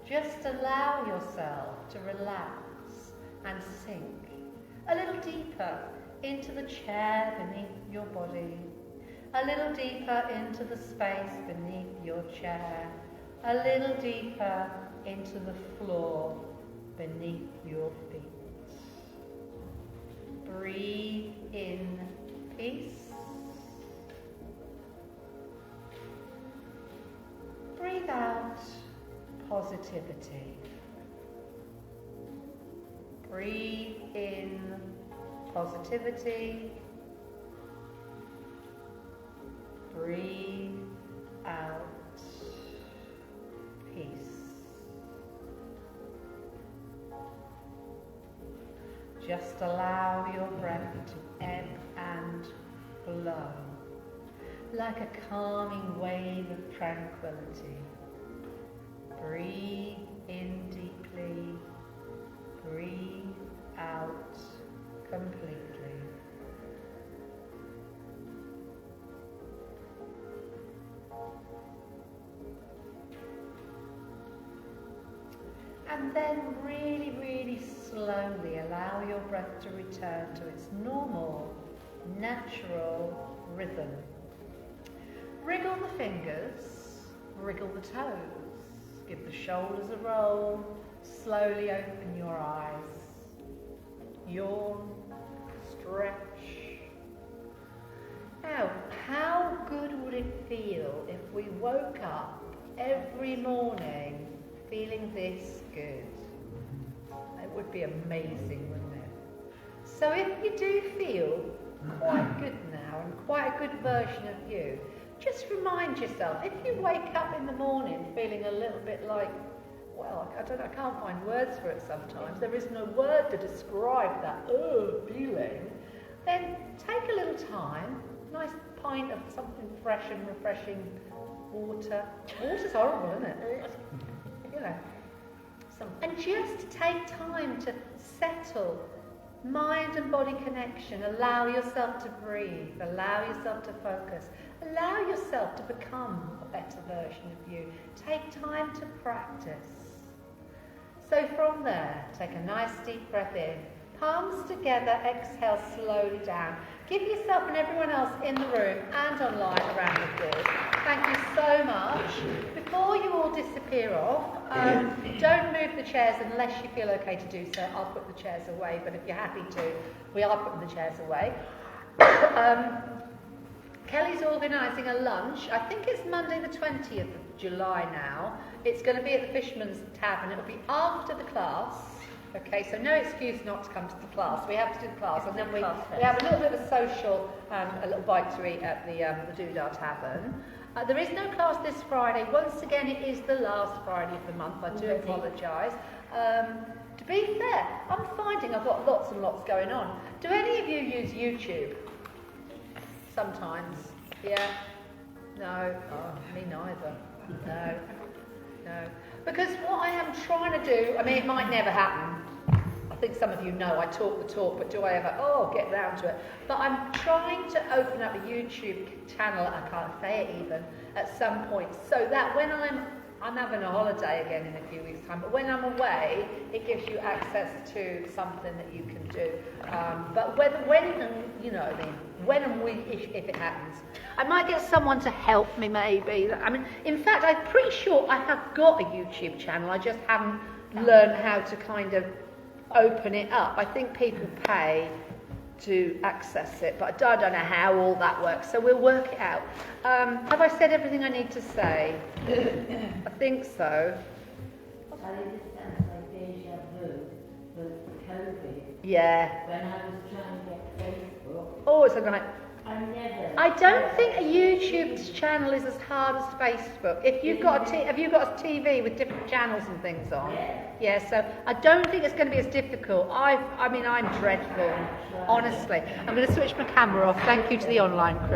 just allow yourself to relax and sink a little deeper into the chair beneath your body, a little deeper into the space beneath your chair, a little deeper into the floor beneath your feet. Breathe in peace. breathe out positivity. Breathe in positivity. Breathe out peace. Just allow your breath to ebb and flow like a calming wave of tranquility. Breathe in deeply, breathe out completely. And then really, really slowly allow your breath to return to its normal, natural rhythm. Wriggle the fingers, wriggle the toes, give the shoulders a roll, slowly open your eyes. Yawn, stretch. Now, how good would it feel if we woke up every morning feeling this good? It would be amazing, wouldn't it? So if you do feel quite good now and quite a good version of you, just remind yourself, if you wake up in the morning feeling a little bit like, well, I don't know, I can't find words for it sometimes, there is no word to describe that feeling, then take a little time, nice pint of something fresh and refreshing water. Water's horrible, isn't it? You know. And just take time to settle mind and body connection. Allow yourself to breathe. Allow yourself to focus. Allow yourself to become a better version of you. Take time to practice. So from there, take a nice deep breath in. Palms together, exhale slowly down. Give yourself and everyone else in the room and online a round of applause. Thank you so much. Before you all disappear off, don't move the chairs unless you feel okay to do so. I'll put the chairs away, but if you're happy to, we are putting the chairs away. Kelly's organising a lunch. I think it's Monday the 20th of July now. It's going to be at the Fisherman's Tavern. It'll be after the class. Okay, so no excuse not to come to the class. We have to do the class, and then we have a little bit of a social, a little bite to eat at the Doodah Tavern. There is no class this Friday. Once again, it is the last Friday of the month. I do apologise. To be fair, I'm finding I've got lots and lots going on. Do any of you use YouTube? Sometimes. Yeah? No? Oh, me neither. No. No. Because what I am trying to do, I mean, it might never happen. I think some of you know I talk the talk, but do I ever, get round to it? But I'm trying to open up a YouTube channel, I can't say it even, at some point, so that when I'm having a holiday again in a few weeks' time, but when I'm away, it gives you access to something that you can do. But when and if it happens. I might get someone to help me maybe. I mean, in fact, I'm pretty sure I have got a YouTube channel, I just haven't learned how to kind of open it up. I think people pay to access it, but I don't know how all that works, so we'll work it out. Have I said everything I need to say? I think so. Well, it sounds like deja vu with COVID. Yeah. When I was trying to get Facebook, Oh, it's a night. I don't think a YouTube channel is as hard as Facebook. If you've got have you got a TV with different channels and things on? Yeah, so I don't think it's going to be as difficult. I mean, I'm dreadful, honestly. I'm going to switch my camera off. Thank you to the online crew.